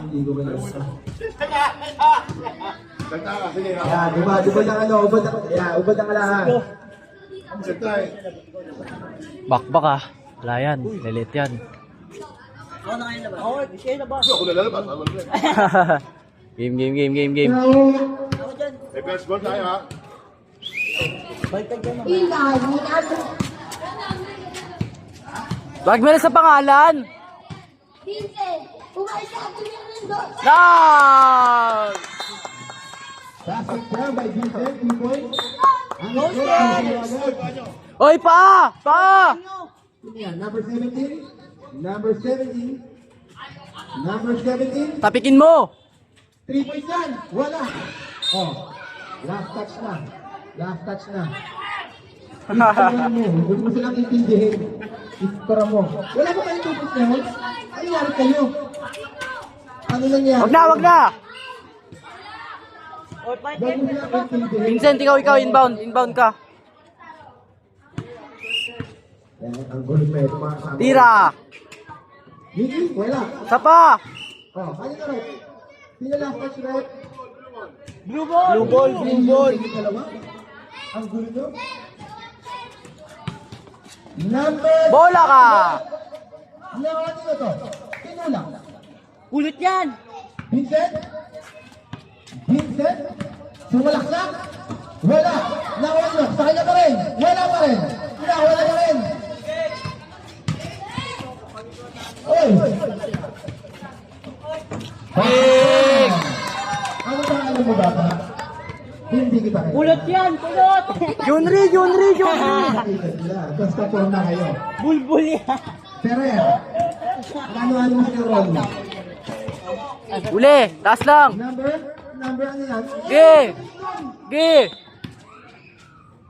Hindi ko ba nasa. Yan, ubad ang ano, ubad ang alahan. Bakbak ah. Wala yan. Lelit yan. Game. May first ball tayo ha. Wag mo na sa pangalan. Vincent, umalis sa atin yung nandun. No! Basket down by Vincent, 2 points. Oy, pa! Pa! Yan, number 17. Number 17. Number 17. Tapikin mo! 3 points yan. Wala. Oh, last touch na. Last touch na. Iskora mo. Huwag mo silang intindihin. Iskora mo. Wala ba kayong 2 points na yun? Ano yari kayo? Ano nangyari? Wag na! Huwag mo silang intindihin. Vincent, ikaw, inbound ka. Yan, ang gulit na ito mga kasama. Tira! Hindi, wala. Sapa! Oh, ano na rin? Sino last touch right? Blue ball! Yung dalawa. Ang gulo nyo. Number... Bola ka! Ano to? Sino lang? Ulit yan! Vincent? Vincent? Sumalaksak? Wala. Nakuha nyo. Sa kanya pa rin. Wala pa rin. Wala pa rin. Oy! Big! Ano ba alam mo ba? Hindi kita kayo. Ulot yan! Ulot! Junri! Basta po na kayo. Bulbul yan! Pero yan. Ano mo si Ron? Uli! Taas lang! Number ano yan? Ge!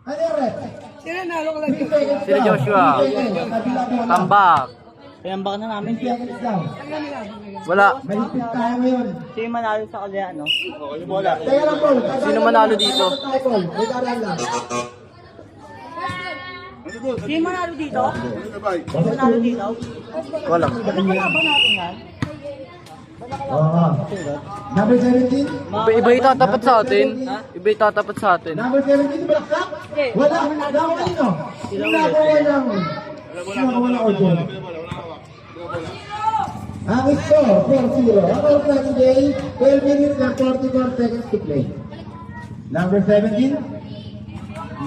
Ano yung red? Sila Joshua. Tambak. Pinambak na namin. 3 seconds lang. Wala. Mahigpit tayo ngayon. Sino manalo sa kalya, no? Yung bola. Kaya lang, Paul. Sino manalo dito? May daran lang. Sino manalo dito? Bye. Sino manalo dito? Wala. Kalaban natin yan. Oo. Number 17. Iba itatapat sa atin. Iba itatapat sa atin. Number 17, balaksak? Wala. Nakawa nyo. Nakawa lang. Nakawa lang order. Ang score, 4-0. Ang all time today, 12 minutes and 44 seconds to play. Number 17.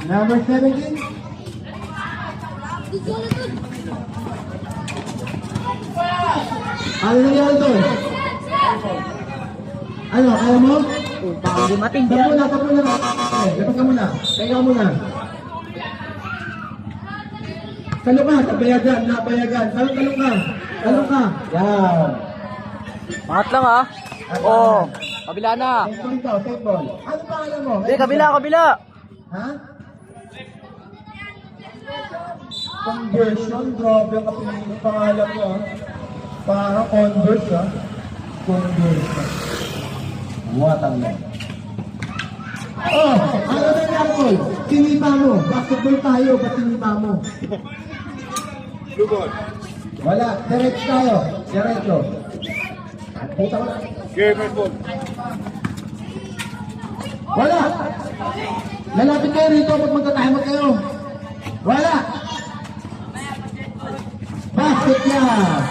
Number 17. Ano nangyari doon? Ano, kaya mo? Baka dumating Tapo dyan. na. Dapat ka muna. Kaya ka muna. Talong ka, tabayagan, nabayagan. Talong ka. Yan. Angat lang ah. Oh. Kabila na. Take ball. Ano pangalan mo? Hindi, kabila. Ha? Conversion, grabe ang pangalan mo. Para converse, ha? Conversion. What ang yan? Oh, ano na yan, Paul? Sinipa mo. Basketball tayo, ba't sinipa mo? Blue ball. Wala, diretso tayo. Diretso. Puta mo. Game first ball. Wala. Lalapit kayo rito pag magkakahimat kayo. Wala. Basket yan.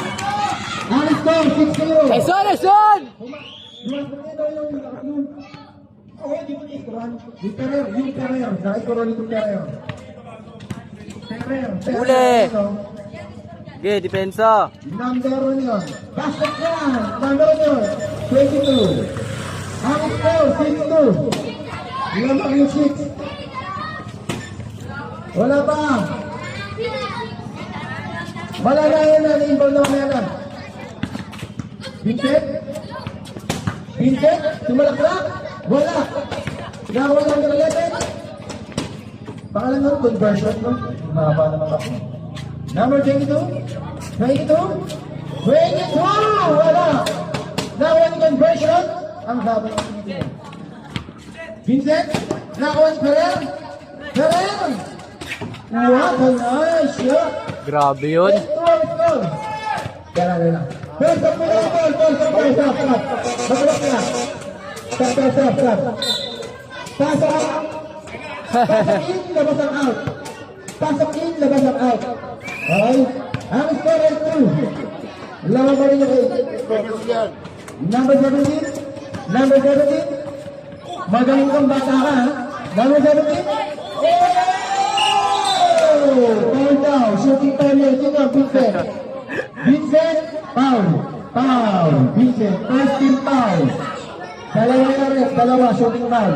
Ang score, 6-0. Eson! Yung Ferrer. Sakay ko rin itong Ferrer. Uli. Ge, depensa. Number yun. Basket yan. Number yun. 22. Ang score, 6-2. Lamang yung 6. Wala pa. Wala na yun na. Inbound na yan. Vincent? Vincent? Sumalakrak? Wala. Nakawa lang ng 11. Pangalan ng conversion mo. Mahaba naman ako. Number 22? 22? 22! Wala. Nakawa ng conversion. Ang haba ng pinigil. Vincent? Nakawa ng Ferrer? Ferrer! What a nice shot! Grabe yun. Let's go! Kaya lang. First up muna ang ball. Stop. Mag-block na. Stop. Pasok in, labas ang out. Pasok in, labas ang out. Okay? Ang score is 2. Lawan pa rin yung 8. Number 17. Magaling kang bata ka, ha? Number 17. Oh! Foul down. Shooting time yun. Sino ang Vincent? Vincent, foul. Vincent, first team foul. Dalawa, shooting foul.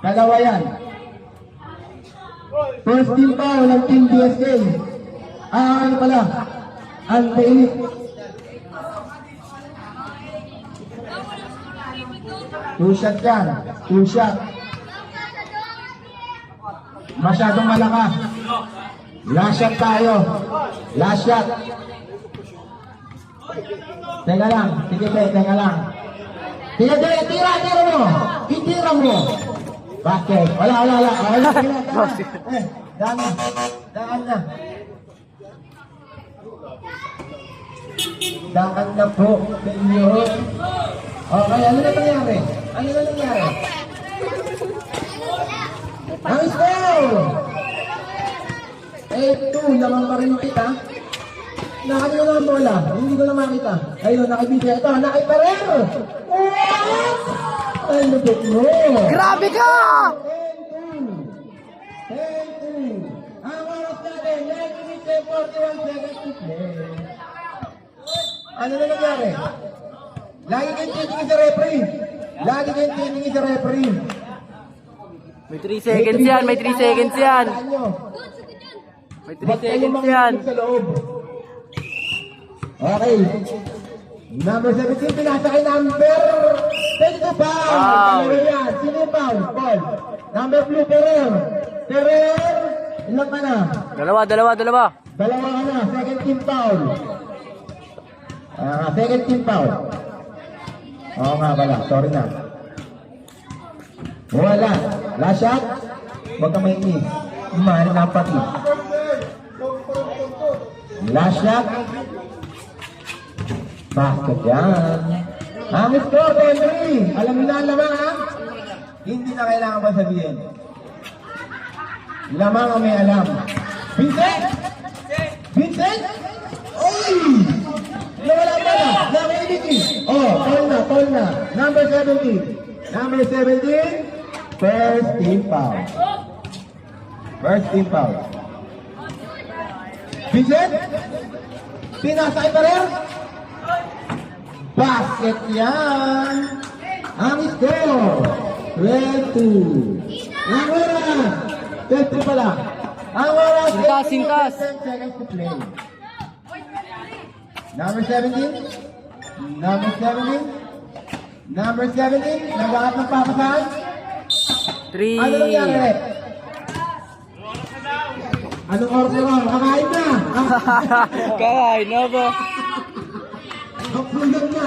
Dalawa yan. First team foul ng Team DSK. Ano pala? Ang Elite. Two shot yan. Masyadong malakas. Last shot tayo. Teka lang. Sige, teka lang. Itira mo. Bakit? Wala. Daan na. Daan na po. Okay, ano na nangyari? Ang score! 8-2, lamang pa rin kita. Nakanyo na ang bola. Hindi ko na makita. Ayun, nakibigay. Ito, nakiparer! Ay, lupit mo! Grabe ka! 10-2. Ang oras natin, 9 minutes and 41 seconds to play. Ano na nangyari? Lagi kayong titingin sa referee. May 3 seconds yan. May 3 seconds yan. Sa loob. Okay. Number 17, pinasakay number 22 foul. Foul. Yan. Sino yung foul? Paul. Number blue, Ferrer. Ilan ka na? Dalawa. Dalawa ka na. Second team foul. Oo nga pala. Sorry na. Wala. Last shot. Huwag ka mainis. Mahal na ang pati. Last shot. Basket yan. Ang score, 10-3. Alam niyo na ang lamang, ha? Hindi na kailangan pa sabihin. Lamang ang may alam. Vincent! Oy! Nawala pa na. Nakaibitin. Oh, call na. Number 17. First team foul. Vincent? Pinasay pa rin? Basket yan. Ang score. 12-2. Ang oras. 12-2 pala. Ang oras. Sintas. 10 seconds to play. Number 17. Naghahanap ng papasahan. 3. Ano nangyari? Anong oras na ron? Kakain na! Kakain na ba? Kapulog na!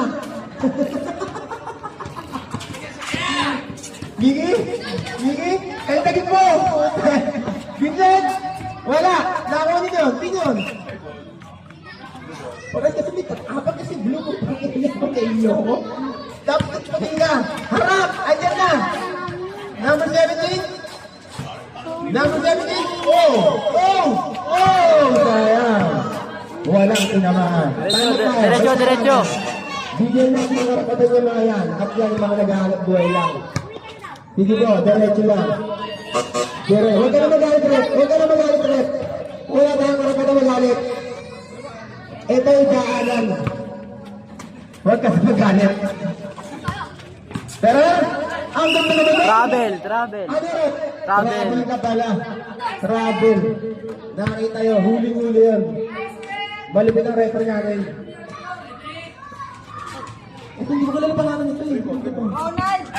Migi? Kayo tagin mo! Vincent! Wala! Nakakunin yun! Sino yun? Wala kasi may tatapag kasi blue mo pang iiyak mo kay iyo. Dapat patinga! Harap! Ayan na! Number 17! Sayang! Walang tinamaan. Diretso. Bigyan natin mga kapatid yung mga yan. At yan yung mga naghahanap buhay lang. Sige po, diretso lang. Huwag ka na magalit, Rep. Wala tayong karapatan magalit. Ito yung daanan. Huwag ka na magalit. Pero, ang ganda naman. Travel. Ano Rep? Travel ka pala. Travel. Nakakita yun. Huling-huli yun. Malipit ang referee natin. Ito, hindi ko kalala pangalan nito eh. Ronald!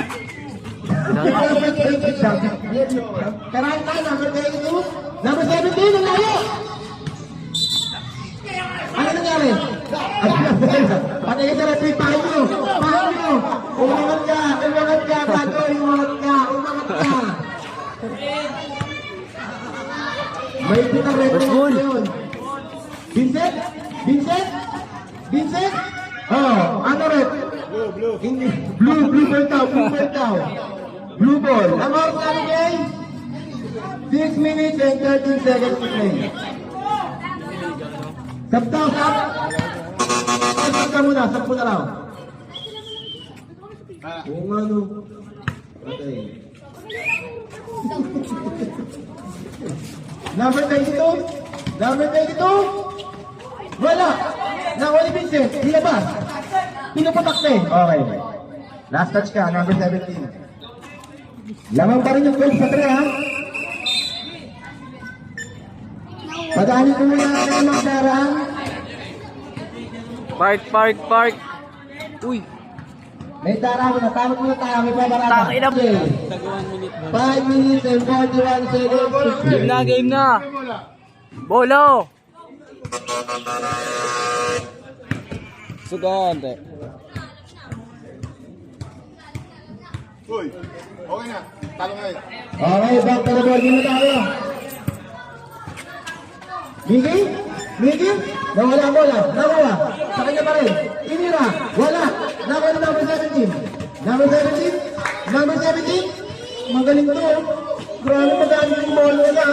Karanta, number 22. Number 17, ang layo! Ano nangyari? Patay ka sa referee, pahin mo! Umangat ka, bago, umangat ka! May pitang referee Basbol. yun. Vincent? blue. Blue ball daw, blue ball daw. Blue ball. Ang oras namin ay 6 minutes and 13 seconds to play. Sabtaw, sab. Sab ka muna, sab na lang. Oo nga, no. Okay. Number 22. Number 22. Wala. Nawali Vincent. Nilabas. Pinupatakte. Okay. Last touch ka. Number 17. Lamang pa rin yung goal sa 3, ha? Padaanin ko muna kayo mga darang. Park. Uy. May darang na. Tamot muna tayo. May pabarata. Takin na. Okay. 5 minutes and 41 seconds. Game na. Bolo. Sugante. Uy, okay na. Talo na eh. Okay, back to the ball. Dito tayo. Miggy? Nawala ang bola. Nawala. Sa kanya pa rin. Inira. Wala. Nawala number 17. Number 17. Number 17. Magaling to. Grabe madami yung bola na.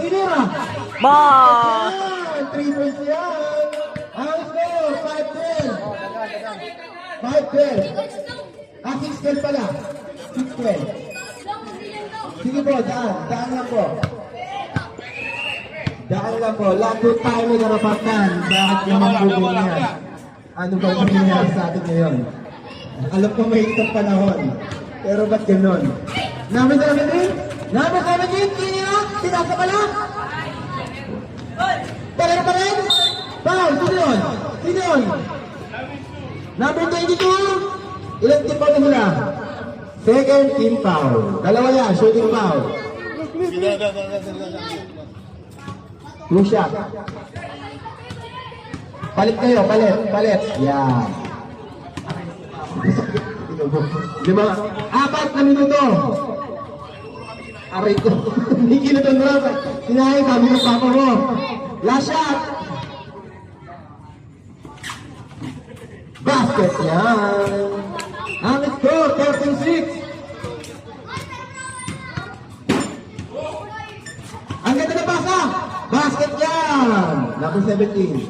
Inira. Ba! 3 points yan. Ang score, 5-12. 5-12. 6-12 pala. 6-12. Sige po, daan lang po. Daan lang po. Lahat po tayo may karapatan. Bakit naman po ganyan? Ano ba yung nangyayari sa atin ngayon? Alam ko may itong panahon. Pero ba't ganon? Number 17? Number 17? Kiniya? Tinasa pala? Pareho pa rin? Foul! Sino yun? Number 22? Ilang team foul na sila? Second team foul. Dalawa yan, shooting foul. Blue shot. Palit kayo, palit. Yan. 4 na minuto. Aray ko. Hindi kinutong mo lang. Sinahin kami ng papa mo. Last shot. Basket yan. Ang score, 13-6. Ang ganda na pasa. Basket yan. Number 17.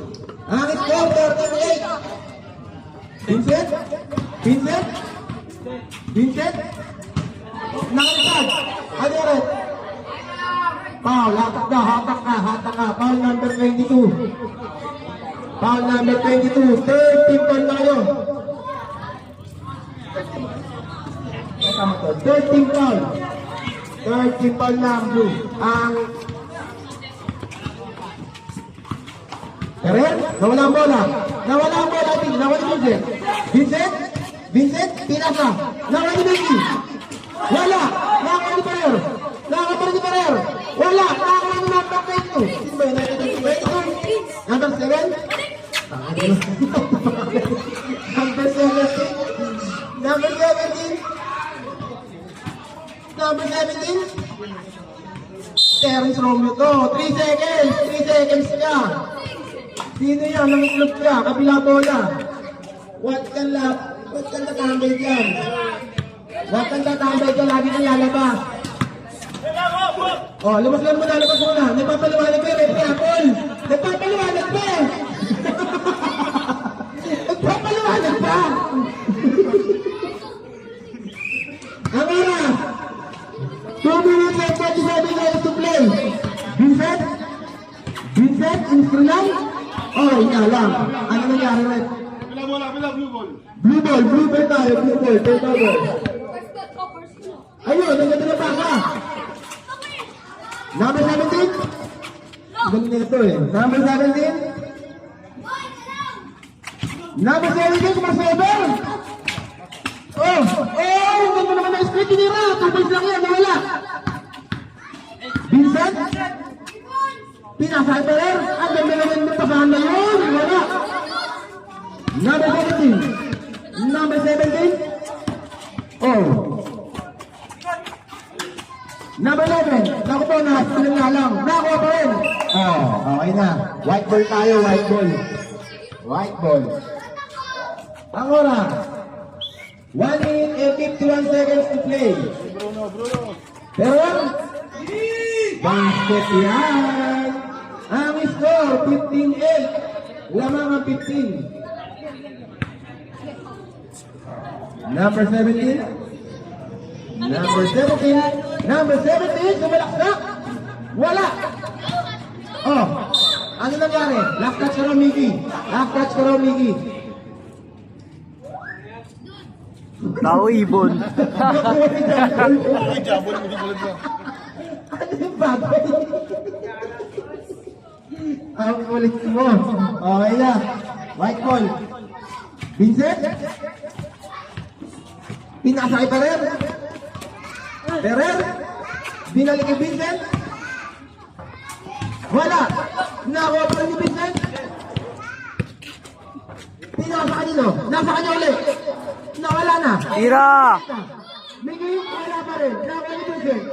Ang score, 13-8. Vincent? Nakalitan. Ano yun? Foul, hatak ka. Foul number 22. Foul number 22. Third team foul na kayo. Third team foul. Third team foul na ang blue. Ang Karer, nawala ang bola. Nawala Vincent, pinasa. Nawala ni Vicky. Wala. Nakakawala ni Parer. Wala. Nakakawala ni number 22. Sino ba yun? Number 7? Number 17? Number 17? Terence Romeo to. 3 seconds ka. Sino yan? Nangitlog ka. Kabila bola. Huwag kang tatambay dyan. Lagi kang lalabas. Oh, lalabas muna. Nagpapaliwanag ka, Red Apple. Nagpapaliwanag pa. Ang oras. 2 minutes and 47 seconds to play. Vincent, in lang? Oh, lang. Ano nangyari, Red? Blue ball tayo. Take over. Ayun, naganda na pa ka. Number 17? Galing na ito eh. Number 17? Number 17, crossover! Ganda naman na split, tinira. 2 points lang yan, nawala. Vincent? Pinasay pa rin. Ang ganda naman ng pasahan na yun. Wala. Number 17. Number 11. Naku po, nakasalan na lang. Nakuha pa rin. Okay na. White ball tayo, white ball. Ang oras. 1 minute and 51 seconds to play. Pero, basket yan. Ang score, 15-8. Lamang ang 15. Number 17. Number 17, sumalaksak. Wala. Oh, ano nangyari? Last touch ka raw, Miggy. Tao ibon. Uy, jabon mo, di mo lang. Ano yung bagay? Ang ulit mo. Okay na. White ball. Vincent? Pinasa kay Ferrer? Binalik kay Vincent? Wala. Nakuha pa rin ni Vincent? Pinasa kanino? Nasa kanya ulit. Nawala na. Tira! Miggy, wala pa rin. Nakuha ni Vincent.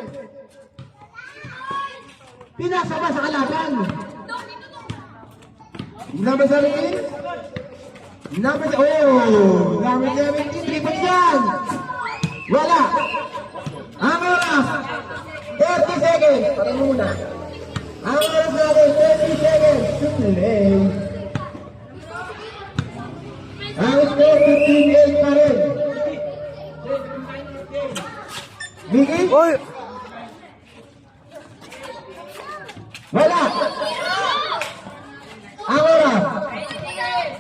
Pinasa ba sa kalaban? Number 17? Number 17, 3 points yan! Wala! Ang oras, 30 seconds! Para muna. Ang oras natin, 30 seconds to play. Ang score, 15-8 pa rin. Miggy? Uy! Wala! Ang oras,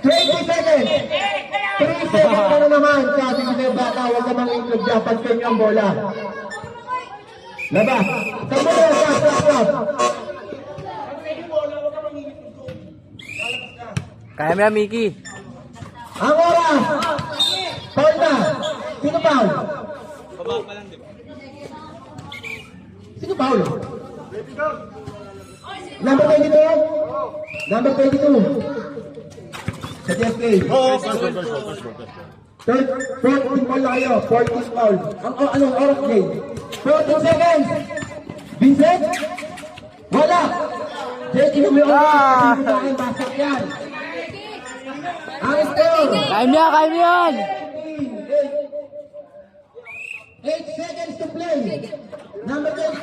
20 seconds! 3 seconds pa na naman sa ating mga bata. Huwag namang itlog dyan. Pagkan nyo ang bola. Labas. Sa bola, stop. Kaya mo yan, Mickey. Ang oras! Foul na! Sino foul? Sino foul? Number 22? Number 22. Sa TSK. Oo, first one. Third, 14 foul na kayo. 14 foul. Anong oras game? 14 seconds. Vincent? Wala. JK, humiyo ka. Basak yan. Ang score. Kaya mo yan! 8 seconds to play. Number 22.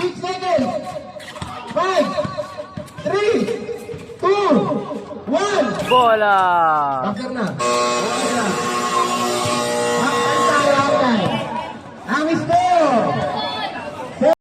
6 seconds. 5, 3, 2, 1. Bola! Buzzer na.